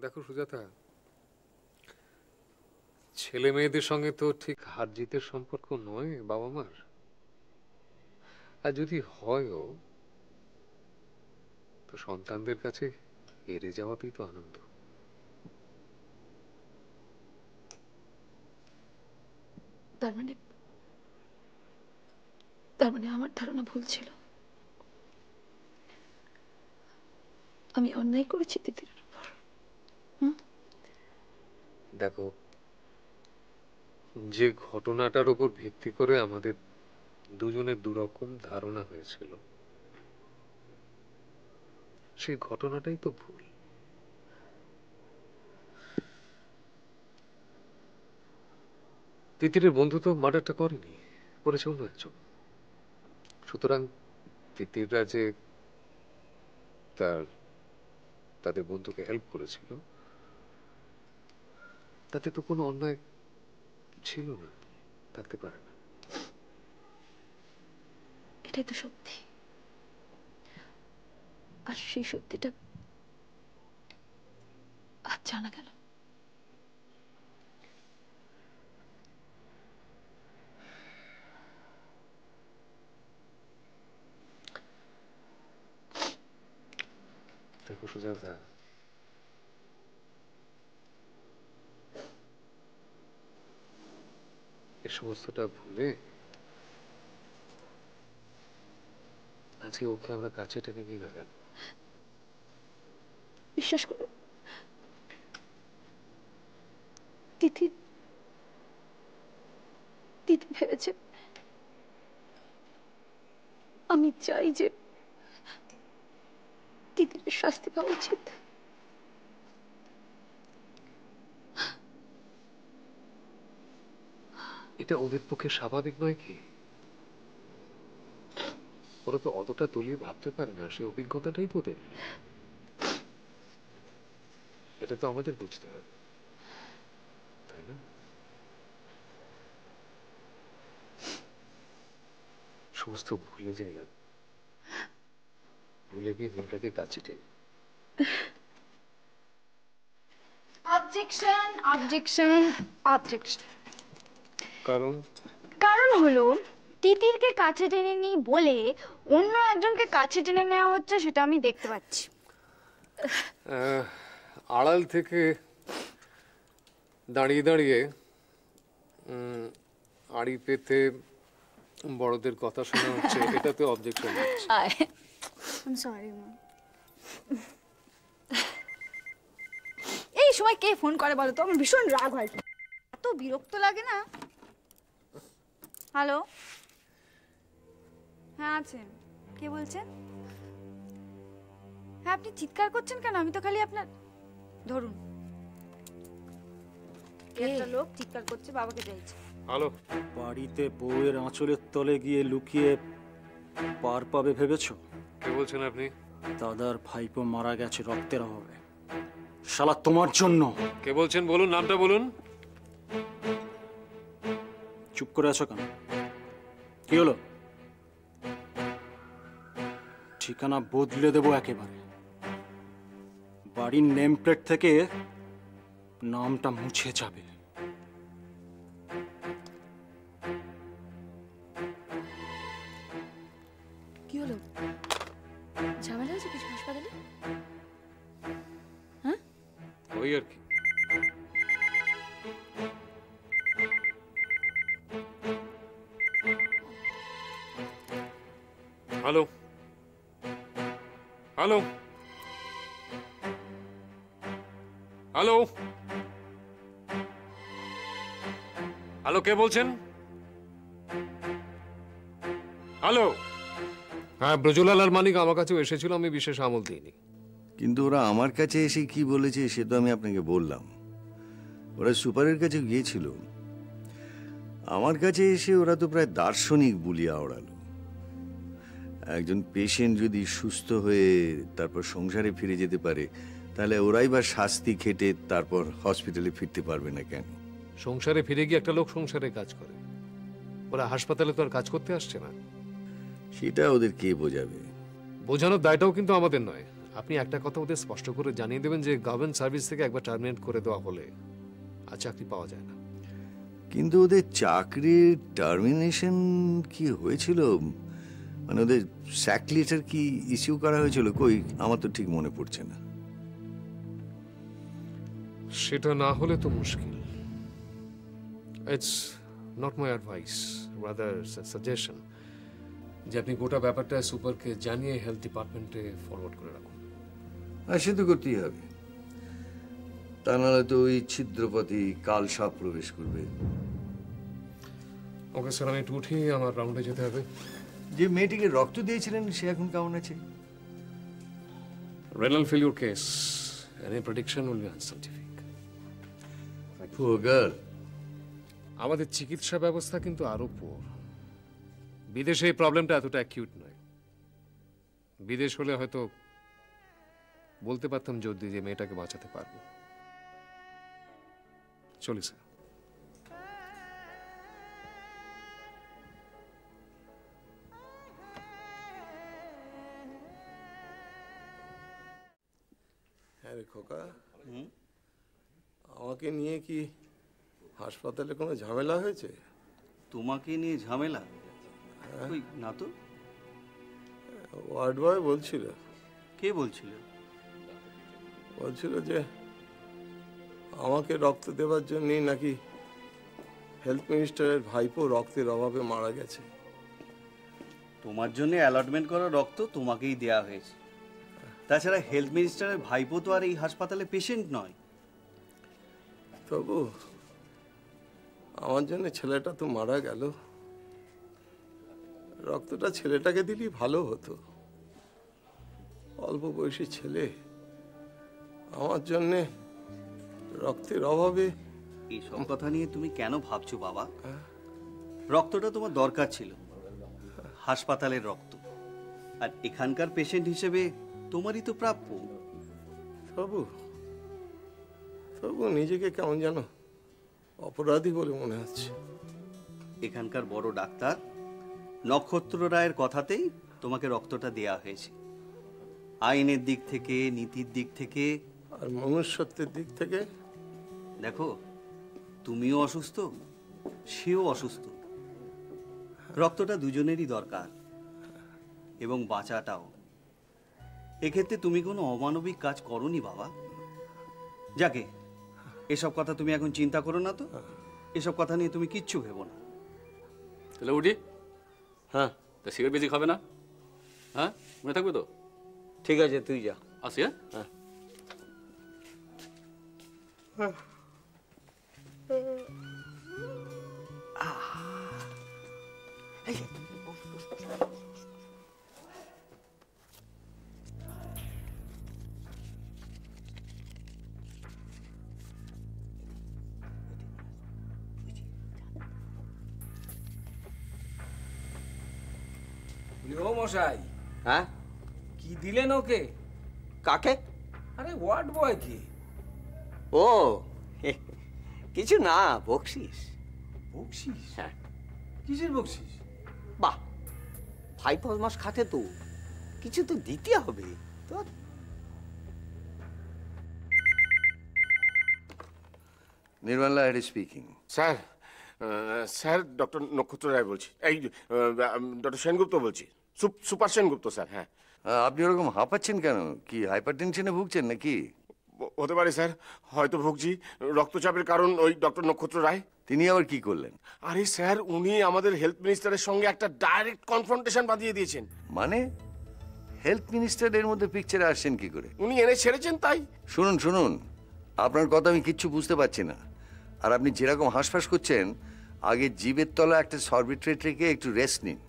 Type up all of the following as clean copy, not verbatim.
দেখো সুজাতা, ছেলে মেয়েদের সঙ্গে তো ঠিক হার জিতের সম্পর্ক নয় বাবা মার। আর যদি হয়ও তো সন্তানদের কাছে হেরে যাওয়াতেই তো আনন্দ। তার মানে আমার ধারণা ভুল ছিল। আমি অন্যায় করেছি তিতির উপর। দেখো, যে ঘটনাটার উপর ভিত্তি করে আমাদের দুজনের দুরকম ধারণা হয়েছিল, সেই ঘটনাটাই তো ভুল। তিতিরের বন্ধু তো মার্ডারটা করেনি, করেছে অন্য একজন। সুতরাং তিতিররা যে তাদের বন্ধুকে হেল্প করেছিল, তাতে তো কোনো অন্যায় ছিল না, থাকতে পারে না। এটাই তো সত্যি। আর সেই সত্যিটা আজ জানা গেল। দেখো সুজাতা, এ সমস্তটা ভুলে আজকে ওকে আমরা কাছে টেনে নিয়ে গেলাম। বিশ্বাস করো, তিথি ভেবেছে আমি চাই যে তিতিরের শাস্তি পাওয়া উচিত। এটা ওদের পক্ষে স্বাভাবিক নয় কি? ওরা তো অতটা তলিয়ে ভাবতে পারে না, সে অভিজ্ঞতাটাই তো ওদের। এটা তো আমাদের বুঝতে হবে, তাই না? সমস্ত ভুলে যাই, ভুলে গিয়ে মেয়েটাকে কাছে টেনে। Objection, objection, objection. কারণ হলো তিতিরকে কাছে টেনে নি বলে অন্য একজনকে কাছে টেনে নেওয়া হচ্ছে, সেটা আমি দেখতে পাচ্ছি। আড়াল থেকে দাঁড়িয়ে দাঁড়িয়ে আড়ি পেতে বড়দের কথা শোনা হচ্ছে, এটাতে অবজেকশন হচ্ছে। I'm sorry, মা। এই সময় কে ফোন করে বলো তো? আমার ভীষণ রাগ হয়, এত বিরক্ত লাগে না। হ্যালো, হ্যাঁ আছেন, কে বলছেন? হ্যাঁ, আপনি চিৎকার করছেন কেন? আমি তো খালি আপনার ধরুন, একটা লোক চিৎকার করছে, বাবাকে চাইছে। হ্যালো, বাড়িতে বউয়ের আঁচলের তলে গিয়ে লুকিয়ে পার পাবে ভেবেছো? কে বলছেন আপনি? দাদার ভাইপো মারা গেছে রক্তের অভাবে, শালা তোমার জন্য। কে বলছেন বলুন, নামটা বলুন। চুপ করে আছো কেন? কি হলো? ঠিকানা বদলে দেবো একেবারে। বাড়ির নেম প্লেট থেকে নামটা মুছে যাবে। কি হলো? ঝামেলা হয়েছে কিছু হাসপাতালে? হ্যাঁ, ওই আর কি। হ্যালো, হ্যালো, হ্যালো, হ্যালো, কে বলছেন? হ্যালো। হ্যাঁ, ব্রজলাল আর মানিক আমার কাছেও এসেছিল, আমি বিশেষ আমল দিইনি। কিন্তু ওরা আমার কাছে এসে কি বলেছে সে তো আমি আপনাকে বললাম। ওরা সুপারের কাছে গিয়েছিল, আমার কাছে এসে ওরা তো প্রায় দার্শনিক বুলিয়া ওড়ালো। একজন পেশেন্ট যদি সুস্থ হয়ে তারপর সংসারে ফিরে যেতে পারে, তাহলে ওরাই বা শাস্তি খেটে তারপর হসপিটালে ফিরতে পারবে না কেন? সংসারে ফিরে গিয়ে একটা লোক সংসারে কাজ করে, ওরা হাসপাতালে তো আর কাজ করতে আসছে না। সেটা ওদের কে বোঝাবে? বোঝানোর দায়টাও কিন্তু আমাদের নয়, আপনি একটা কথা ওদের স্পষ্ট করে জানিয়ে দেবেন যে গভর্নমেন্ট সার্ভিস থেকে একবার টার্মিনেট করে দেওয়া হলে আর চাকরি পাওয়া যায় না। কিন্তু ওদের চাকরির টার্মিনেশন কি হয়েছিল, মানে ওদের স্যাক লেটার কি ইস্যু করা হয়েছিল? কই, আমার তো ঠিক মনে পড়ছে না। সেটা না হলে তো মুশকিল। It's not my advice, rather suggestion যে আপনি গোটা ব্যাপারটা সুপারকে জানিয়ে হেলথ ডিপার্টমেন্টে ফরওয়ার্ড করে রাখুন। আর সে তো করতেই হবে, তা নাহলে তো ওই ছিদ্রপতি কাল সাপ প্রবেশ করবে। ওকে স্যার, আমি একটু উঠি, আমার রাউন্ডে যেতে হবে। যে মেয়েটিকে রক্ত দিয়েছিলেন সে এখন কেমন আছে? Renal failure case. Any prediction will be unscientific. Poor girl. আমাদের চিকিৎসা ব্যবস্থা কিন্তু আরো পুয়ার। বিদেশে এই প্রবলেমটা এতটা অ্যাকিউট নয়। বিদেশ হলে হয়তো বলতে পারতাম জোর দিয়ে যে মেয়েটাকে বাঁচাতে পারবো। চলি স্যার। হ্যাঁ রে খোকা, আমাকে নিয়ে কি হাসপাতালে কোনো ঝামেলা হয়েছে? তোমাকে নিয়ে ঝামেলা? ওই না তো। ওয়ার্ড বয় বলছিল। কে বলছিল? বলছিল যে আমাকে রক্ত দেওয়ার জন্যই নাকি হেলথ মিনিস্টারের ভাইপো রক্তের অভাবে মারা গেছে। তোমার জন্য অ্যালটমেন্ট করা রক্ত তোমাকেই দেয়া হয়েছে। তাছাড়া হেলথ মিনিস্টারের ভাইপো তো আর এই হাসপাতালে পেশেন্ট নয়। তবু আমার জন্য ছেলেটা তো মারা গেল, রক্তটা ছেলেটাকে দিলেই ভালো হতো। অল্প বয়সী ছেলে, আমার জন্যে রক্তের অভাবে। এইসব কথা নিয়ে তুমি কেন ভাবছো বাবা? রক্তটা তোমার দরকার ছিল, হাসপাতালের রক্ত, আর এখানকার পেশেন্ট হিসেবে তোমারই তো প্রাপ্য। তবু তবু নিজেকে কেমন যেন অপরাধী বলে মনে হচ্ছে। এখানকার বড় ডাক্তার নক্ষত্র রায়ের কথাতেই তোমাকে রক্তটা দেয়া হয়েছে। আইনের দিক থেকে, নীতির দিক থেকে, আর মনুষ্যত্বের দিক থেকে দেখো তুমিও অসুস্থ, সেও অসুস্থ। রক্তটা দুজনেরই দরকার, এবং বাঁচাটাও। এক্ষেত্রে তুমি কোনো অমানবিক কাজ করনি বাবা। যাকে এসব কথা তুমি এখন চিন্তা করো না তো। এসব কথা নিয়ে তুমি কিচ্ছু ভেবো না। তাহলে উঠি? হ্যাঁ, তা সিগারেট বেশি খাবে না? হ্যাঁ, মনে থাকবে তো? ঠিক আছে, তুই যা। আসি। হ্যাঁ। ও মশাই, হ্যাঁ, কি দিলেন ওকে? কাকে? আরে ওয়ার্ড বয় কি? ও কিছু না, বকশিস। বকশিস? হ্যাঁ। কিসের বকশিস? বাহ, 5 মাস খাটে তো, কিছু তো দিতে হবে তো। Nirmal Lahiri speaking. Sir, sir doctor Nakshatra Roy বলছি। এই ডক্টর সেনগুপ্ত বলছি, সুপার সেনগুপ্ত স্যার। হ্যাঁ। আপনি ওরকম হাঁপাচ্ছেন কেন? কি হাইপার টেনশনে ভুগছেন নাকি? হতে পারে স্যার, হয়তো ভুগছি। রক্তচাপের কারণ ওই ডক্টর নক্ষত্র রায়। তিনি আবার কি করলেন? আরে স্যার, উনি আমাদের হেলথ মিনিস্টারের সঙ্গে একটা ডাইরেক্ট কনফ্রন্টেশন বাঁধিয়ে দিয়েছেন। মানে হেলথ মিনিস্টার এর মধ্যে পিকচারে আসছেন কি করে? উনি এনে ছেড়েছেন তাই। শুনুন শুনুন, আপনার কথা আমি কিচ্ছু বুঝতে পারছি না। আর আপনি যেরকম হাঁসফাঁস করছেন, আগে জিভের তলা একটা সরবিট্রেট রেখে একটু রেস্ট নিন,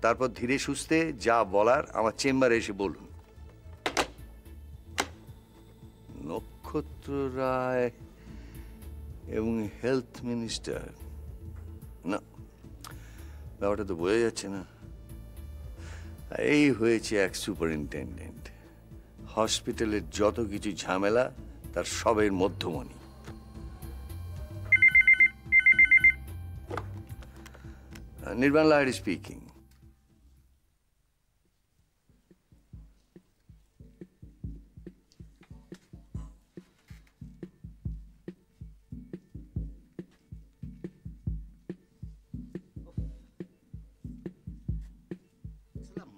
তারপর ধীরে সুস্থে যা বলার আমার চেম্বারে এসে বলুন। নক্ষত্র রায় এবং হেলথ মিনিস্টার, না ব্যাপারটা তো বোঝা যাচ্ছে না। এই হয়েছে এক সুপারিনটেন্ডেন্ট, হসপিটালের যত কিছু ঝামেলা তার সবের মধ্যমণি। নির্বাণ লাহিড়ী স্পিকিং।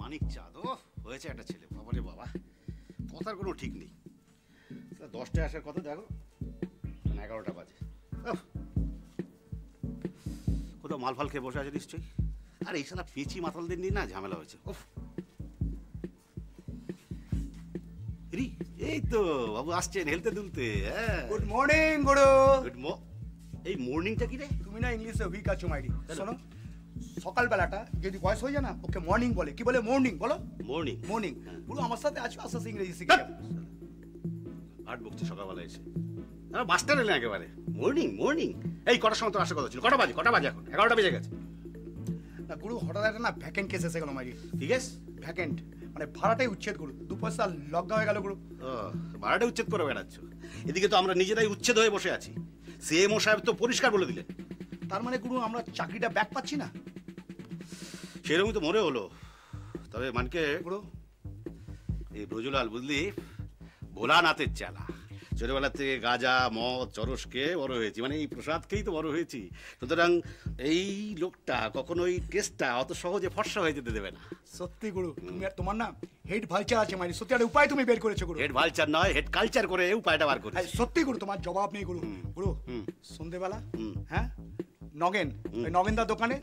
মানিক চাঁদ, ও হয়েছে একটা ছেলে, বাবারে বাবা, কথার কোনো ঠিক নেই। 10টায় আসার কথা, দেখো 11টা বাজে। কোথাও মাল ফাল খেয়ে বসে আছে নিশ্চয়ই। আর এই সালা পেঁচি মাতালদের নিয়ে না ঝামেলা হয়েছে। এই তো বাবু আসছেন হেলতে দুলতে। গুড মর্নিং গুরু। এই মর্নিংটা কি রে? তুমি না ইংলিশে উইক আছো মাইরি। শোনো, সকালবেলাটা যদি বয়স হয়ে যায় না, ওকে মর্নিং বলে। কি বলে? মর্নিং বলো। Morning morning. গুরু আমার সাথে আছো, আস্তে আস্তে ইংরেজি শিখে যাবে। আট বকছে সকালবেলা এসে। মাস্টার এলেন একেবারে। Morning morning. এই কটার সময় তো আসার কথা ছিল? কটা বাজে এখন? 11টা বেজে গেছে। না গুরু, হঠাৎ একটা না ভ্যাকেন্ট কেস এসে গেল মাইরি। ঠিক আছে, ভ্যাকেন্ট মানে ভাড়াটাই উচ্ছেদ গুরু। 2 পয়সা লগ্গা হয়ে গেল গুরু। ভাড়াটা উচ্ছেদ করে বেড়াচ্ছ। এদিকে তো আমরা নিজেরাই উচ্ছেদ হয়ে বসে আছি। সিএমও সাহেব তো পরিষ্কার বলে দিলেন। তার মানে গুরু আমরা চাকরিটা ব্যাক পাচ্ছি না? সেরকমই তো মনে হলো। তবে মানকে গুরু, এই ব্রজলাল বুঝলি ভোলানাথের চালা। ছোটবেলা থেকে গাঁজা মদ চরস খেয়ে বড় হয়েছি, মানে এই প্রসাদ খেয়েই তো বড় হয়েছি। সুতরাং এই লোকটা কখনো এই টেস্টটা অত সহজে ফর্সা হয়ে যেতে দেবে না। সত্যি গুরু, তুমি আর তোমার না হেড ভালচার আছে মানে। সত্যি একটা উপায় তুমি বের করেছো গুরু। হেড ভালচার নয়, হেড কালচার করে উপায়টা বার করে। সত্যি গুরু, তোমার জবাব নেই গুরু। গুরু সন্ধ্যেবেলা হ্যাঁ নগেন, ওই নগেনদার দোকানে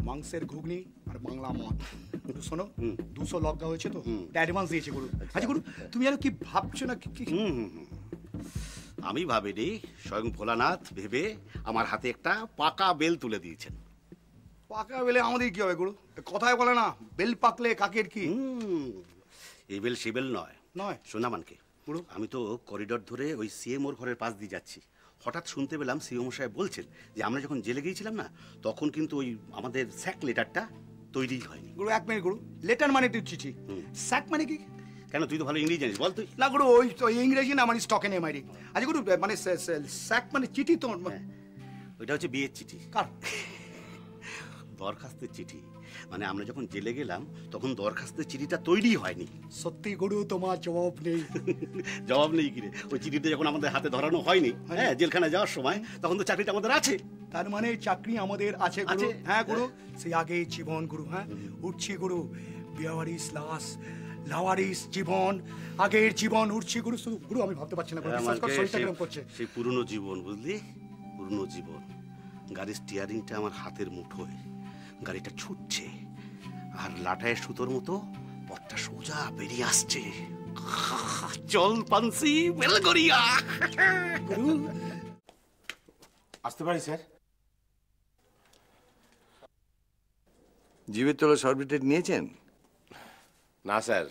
মাংসের ঘুগনি আর বাংলা মদ। গুরু শোনো, 200 লগ্গা হয়েছে তো, অ্যাডভান্স দিয়েছে গুরু। আচ্ছা গুরু, তুমি আর কি ভাবছো না? আমি ভাবিনি, স্বয়ং ভোলানাথ ভেবে আমার হাতে একটা পাকা বেল তুলে দিয়েছেন। পাকা বেলে আমাদের কি হবে গুরু? কথায় বলে না, বেল পাকলে কাকের কি? এই বেল সে বেল নয়। নয়? সোনামানকে গুরু, আমি তো করিডোর ধরে ওই সিএমওর ঘরের পাশ দিয়ে যাচ্ছি। হঠাৎ শুনতে পেলাম সিএমও সাহেব বলছেন যে আমরা যখন জেলে গিয়েছিলাম না, তখন কিন্তু ওই আমাদের স্যাক লেটারটা তৈরি হয়নি। গুরু 1 মিনিট গুরু, লেটার মানে তুই চিঠি, স্যাক মানে কি? কেন, তুই তো ভালো ইংরেজি জানিস, বল তুই। না গুরু, ওই তো ইংরেজি না মানে স্টকে নেই মাইরি। আচ্ছা গুরু, মানে স্যাক মানে চিঠি তো? ওইটা হচ্ছে বিয়ের চিঠি। কার? দরখাস্তের চিঠি। মানে আমরা যখন জেলে গেলাম তখন দরখাস্তের চিঠিটা তৈরি হয়নি। সত্যি গুরু, তোমার জবাব নেই। জবাব নেই কিরে? ওই চিঠিটা যখন আমাদের হাতে ধরানো হয়নি, হ্যাঁ, জেলখানায় যাওয়ার সময়, তখন তো চাকরিটা আমাদের আছে। তার মানে চাকরি আমাদের আছে গুরু। হ্যাঁ গুরু, সেই আগেই জীবন গুরু। হ্যাঁ উঠছি গুরু, বিয়াওয়ারিস লাশ লাওয়ারিস জীবন, আগের জীবন উঠছি গুরু। শুধু গুরু আমি ভাবতে পারছি না গুরু, বিশ্বাস কর শরীরটা কেমন করছে। সেই পুরনো জীবন বুঝলি, পুরনো জীবন। গাড়ির স্টিয়ারিংটা আমার হাতের মুঠোয়, গাড়িটা ছুটছে আর লাটায়ের সুতোর মতো পথটা সোজা বেরিয়ে আসছে। চল পানসি বেলগড়িয়া। আসতে পারি স্যার? জীবের তলা সর্বিটেট নিয়েছেন? না স্যার,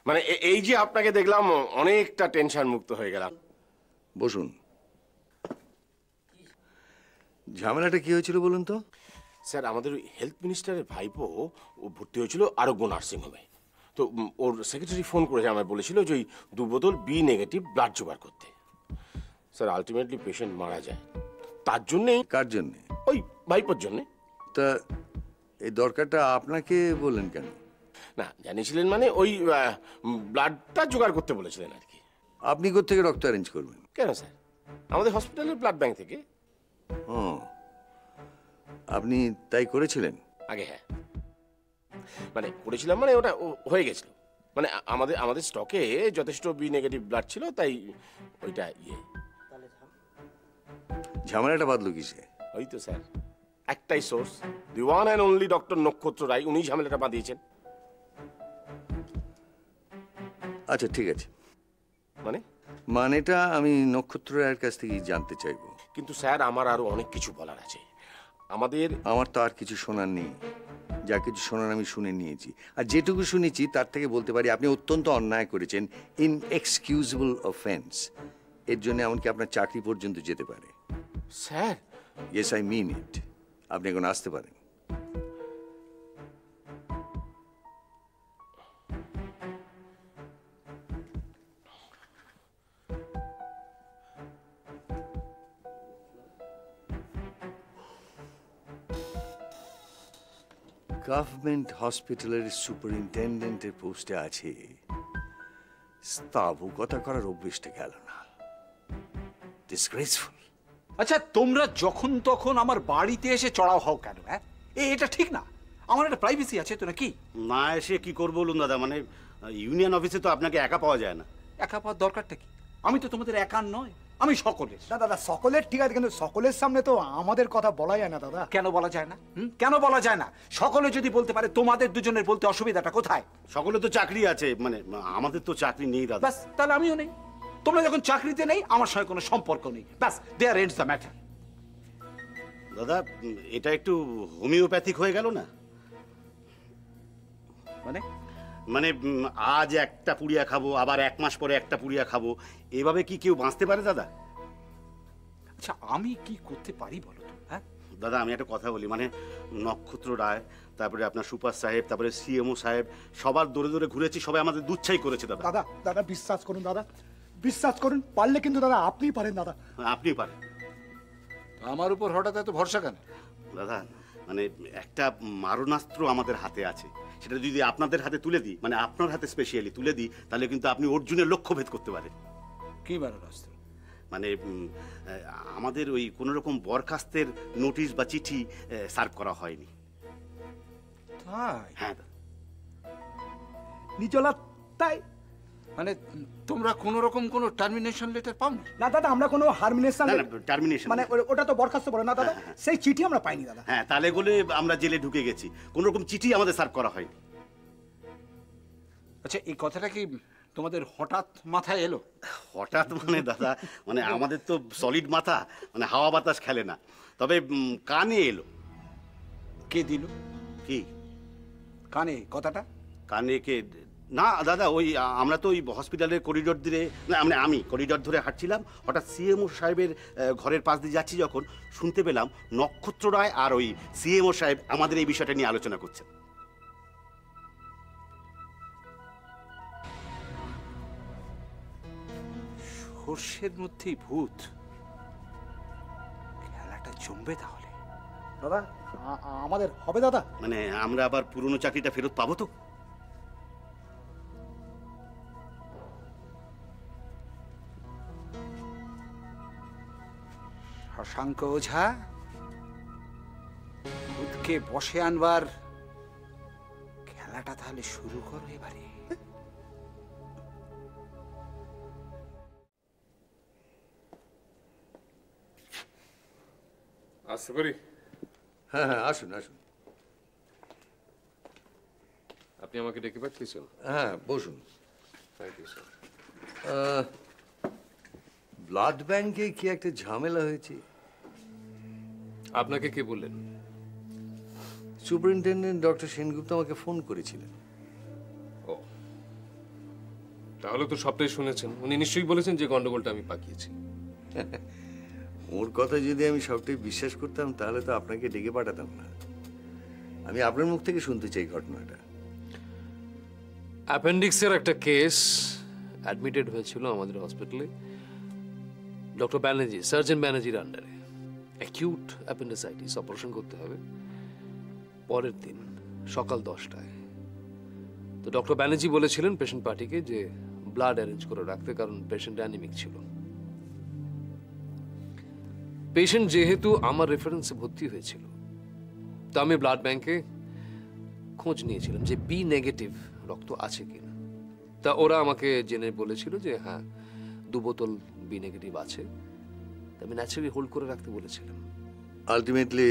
মানে এই যে আপনাকে দেখলাম অনেকটা টেনশন মুক্ত হয়ে গেলাম। বসুন। ঝামেলাটা কি হয়েছিল বলুন তো? স্যার, আমাদের ওই হেলথ মিনিস্টারের ভাইপো ও ভর্তি হয়েছিল আরোগ্য নার্সিংহোমে। তো ওর সেক্রেটারি ফোন করেছে, আমায় বলেছিল যে ওই 2 বোতল বি নেগেটিভ ব্লাড জোগাড় করতে। স্যার, আলটিমেটলি পেশেন্ট মারা যায়। তার জন্যেই। কার জন্যে? ওই ভাইপোর জন্যে। তা এই দরকারটা আপনাকে বললেন কেন? না, জানিয়েছিলেন মানে ওই ব্লাডটা জোগাড় করতে বলেছিলেন আর কি। আপনি কোত্থেকে রক্ত অ্যারেঞ্জ করবেন? কেন স্যার, আমাদের হসপিটালের ব্লাড ব্যাংক থেকে। ও, আপনি তাই করেছিলেন? আগে হ্যাঁ, মানে করেছিলাম, মানে ওটা হয়ে গেছিল। মানে আমাদের স্টকে যথেষ্ট বি নেগেটিভ ব্লাড ছিল, তাই ওইটা ঝামেলাটা বাদলো কিসে? ওই তো স্যার, একটাই source, the one and only doctor Nakshatra রায়, উনি ঝামেলাটা বাঁধিয়েছেন। আচ্ছা ঠিক আছে। মানেটা আমি নক্ষত্র রায়ের কাছ থেকেই জানতে চাইবো। কিন্তু স্যার, আমার আরো অনেক কিছু বলার আছে। আমার তো আর কিছু শোনার নেই। যা কিছু শোনার আমি শুনে নিয়েছি, আর যেটুকু শুনেছি তার থেকে বলতে পারি আপনি অত্যন্ত অন্যায় করেছেন, ইনএক্সকিউজেবল অফেন্স। এর জন্য এমনকি আপনার চাকরি পর্যন্ত যেতে পারে। স্যার, ইয়েস আই মিন ইট। আপনি এখন আসতে পারেন। গভর্নমেন্ট হসপিটালের সুপারিনটেন্ডেন্টের পোস্টে আছে, স্থাবকতা করার অভ্যেসটা গেল না। ডিসগ্রেসফুল। আচ্ছা, তোমরা যখন তখন আমার বাড়িতে এসে চড়াও হও কেন? হ্যাঁ, এটা ঠিক না। আমার একটা প্রাইভেসি আছে তো নাকি? না এসে কি করবো বলুন দাদা, মানে ইউনিয়ন অফিসে তো আপনাকে একা পাওয়া যায় না। একা পাওয়ার দরকারটা কি? আমি তো তোমাদের একার নয়, আমি সকলের। না দাদা, সকলের ঠিক আছে, কিন্তু সকলের সামনে তো আমাদের কথা বলা যায় না দাদা। কেন বলা যায় না? কেন বলা যায় না? সকলে যদি বলতে পারে, তোমাদের দুজনের বলতে অসুবিধাটা কোথায়? সকলে তো চাকরি আছে, মানে আমাদের তো চাকরি নেই দাদা। ব্যাস, তাহলে আমিও নেই। তোমরা যখন চাকরিতে নেই, আমার সঙ্গে কোনো সম্পর্ক নেই। ব্যাস, দেয়ার এন্ডস দ্য ম্যাটার। দাদা এটা একটু হোমিওপ্যাথিক হয়ে গেল না? মানে মানে আজ একটা পুড়িয়া খাবো, আবার 1 মাস পরে একটা পুড়িয়া খাবো, এভাবে কি কেউ বাঁচতে পারে দাদা? আচ্ছা, আমি কি করতে পারি বলো তো? হ্যাঁ দাদা আমি একটা কথা বলি, মানে নক্ষত্র রায়, তারপরে আপনার সুপার সাহেব, তারপরে সিএমও সাহেব, সবার দৌড়ে দৌড়ে ঘুরেছি, সবাই আমাদের দুচ্ছাই করেছে দাদা। দাদা দাদা বিশ্বাস করুন দাদা, বিশ্বাস করুন, পারলে কিন্তু দাদা আপনিই পারেন দাদা। আপনি পারেন। আমার উপর হঠাৎ এত ভরসা কেন? দাদা মানে একটা মারণাস্ত্র আমাদের হাতে আছে, সেটা যদি আপনাদের হাতে তুলে দিই, মানে আপনার হাতে স্পেশালি তুলে দিই, তাহলে কিন্তু আপনি অর্জুনের লক্ষ্যভেদ করতে পারেন। কি মারণাস্ত্র? মানে আমাদের ওই কোনো রকম বরখাস্তের নোটিশ বা চিঠি সার্ভ করা হয়নি। তাই? হ্যাঁ নিচলা তাই? মানে তোমরা কোনো রকম কোনো টার্মিনেশন লেটার পাওনি? না দাদা, আমরা কোনো হারমিনেশন টার্মিনেশন মানে ওটা তো বরখাস্ত বলে না দাদা, সেই চিঠি আমরা পাইনি দাদা। হ্যাঁ, তাহলে বলে আমরা জেলে ঢুকে গেছি, কোনো রকম চিঠি আমাদের সার্ভ করা হয়নি। আচ্ছা, এই কথাটা কি তোমাদের হঠাৎ মাথায় এলো? হঠাৎ মানে দাদা, মানে আমাদের তো সলিড মাথা, মানে হাওয়া বাতাস খেলে না, তবে কানে এলো। কে দিল? কি কানে কথাটা? কানে কে? না দাদা, ওই আমরা তো ওই হসপিটালের করিডোর ধরে, মানে আমি করিডোর ধরে হাঁটছিলাম, হঠাৎ সিএমও সাহেবের ঘরের পাশ দিয়ে যাচ্ছি, যখন শুনতে পেলাম নক্ষত্র রায় আর ওই সিএমও সাহেব আমাদের এই বিষয়টা নিয়ে আলোচনা করছেন। সর্ষের মধ্যেই ভূত, খেলাটা জমবে তাহলে। দাদা আমাদের হবে দাদা? মানে আমরা আবার পুরনো চাকরিটা ফেরত পাবো তো? শশাঙ্ক ওঝা, ভূতকে বসে আনবার খেলাটা তাহলে শুরু করো এবারে। আসতে পারি? হ্যাঁ হ্যাঁ, আসুন আসুন। আপনি আমাকে ডেকে পাঠিয়েছেন? হ্যাঁ বসুন। Thank you sir. ব্লাড ব্যাংকে কি একটা ঝামেলা হয়েছে? আপনাকে কে বললেন? সুপারিনটেন্ডেন্ট ডক্টর সেনগুপ্ত আমাকে ফোন করেছিলেন। ও, তাহলে তো সবটাই শুনেছেন। উনি নিশ্চয়ই বলেছেন যে গন্ডগোলটা আমি পাকিয়েছি। ওর কথা যদি আমি সবটাই বিশ্বাস করতাম, তাহলে তো আপনাকে ডেকে পাঠাতাম না। আমি আপনার মুখ থেকে শুনতে চাই ঘটনাটা। অ্যাপেন্ডিক্সের একটা কেস অ্যাডমিটেড হয়েছিল আমাদের হসপিটালে, ডক্টর ব্যানার্জি, সার্জন ব্যানার্জির আন্ডারে। অ্যাকিউট অ্যাপেন্ডিসাইটিস, অপারেশন করতে হবে পরের দিন সকাল 10টায়। তো ডক্টর ব্যানার্জি বলেছিলেন পেশেন্ট পার্টিকে যে ব্লাড অ্যারেঞ্জ করে রাখতে, কারণ পেশেন্ট অ্যানিমিক ছিল। পেশেন্ট যেহেতু আমার রেফারেন্সে ভর্তি হয়েছিল, তো আমি ব্লাড ব্যাংকে খোঁজ নিয়েছিলাম যে বি নেগেটিভ রক্ত আছে কিনা। তা ওরা আমাকে জেনে বলেছিল যে হ্যাঁ 2 বোতল বি নেগেটিভ আছে। আমি ন্যাচারালি হোল্ড করে রাখতে বলেছিলাম। আলটিমেটলি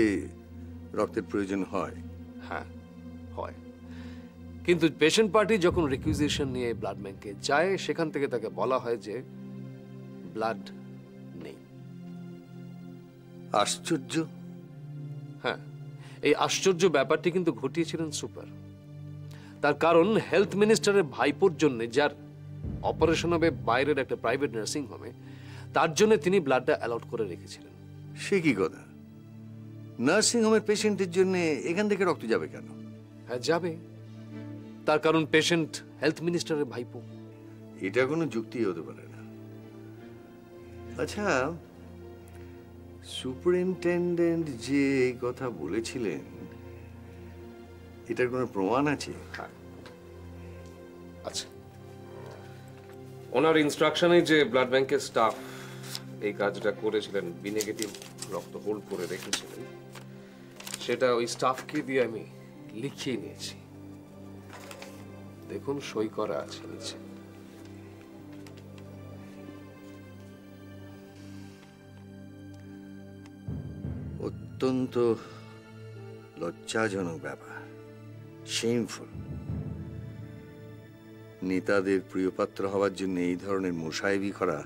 রক্তের প্রয়োজন হয়? হ্যাঁ হয়, কিন্তু পেশেন্ট পার্টি যখন রিকুইজিশন নিয়ে ব্লাড ব্যাংকে যায়, সেখান থেকে তাকে বলা হয় যে ব্লাড নেই। আশ্চর্য। হ্যাঁ, এই আশ্চর্য ব্যাপারটি কিন্তু ঘটিয়েছিলেন সুপার। তার কারণ হেলথ মিনিস্টারের ভাইপোর জন্য, যার অপারেশন হবে বাইরের একটা প্রাইভেট নার্সিং হোমে, তার জন্য তিনি ব্লাডটা অ্যালাউড করে রেখেছিলেন। সে কি কথা? নার্সিং হোমের পেশেন্টের জন্য এখান থেকে রক্ত যাবে কেন? হ্যাঁ যাবে, তার কারণ পেশেন্ট হেলথ মিনিস্টারের ভাইপো। এটা কোনো যুক্তি হতে পারে না। আচ্ছা, সুপারিনটেন্ডেন্ট যে এই কথা বলেছিলেন, এটার কোনো প্রমাণ আছে? আচ্ছা, ওনার ইনস্ট্রাকশনে যে ব্লাড ব্যাংকের স্টাফ এই কাজটা করেছিলেন, বি নেগেটিভ রক্ত হোল্ড করে রেখেছিলেন, সেটা ওই স্টাফকে দিয়ে আমি লিখিয়ে নিয়েছি, দেখুন সই করা আছে নিচে। অত্যন্ত লজ্জাজনক ব্যাপার, শেমফুল। নেতাদের প্রিয়পাত্র হওয়ার জন্য এই ধরনের মোসাহেবি করা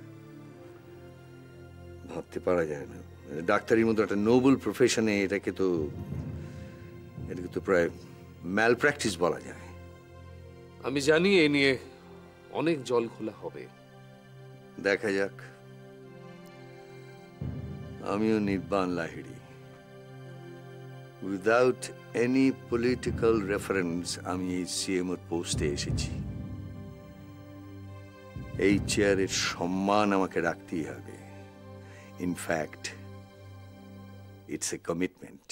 ভাবতে পারা যায় না। ডাক্তারির মতো একটা নোবেল প্রফেশনে এটাকে তো প্রায় ম্যাল প্র্যাকটিস বলা যায়। আমি জানি এ নিয়ে অনেক জল খোলা হবে, দেখা যাক। আমিও Nirban Lahiri, without any political reference আমি এই সিএমওর পোস্টে এসেছি। এই চেয়ারের সম্মান আমাকে রাখতেই হবে। In fact it's a commitment.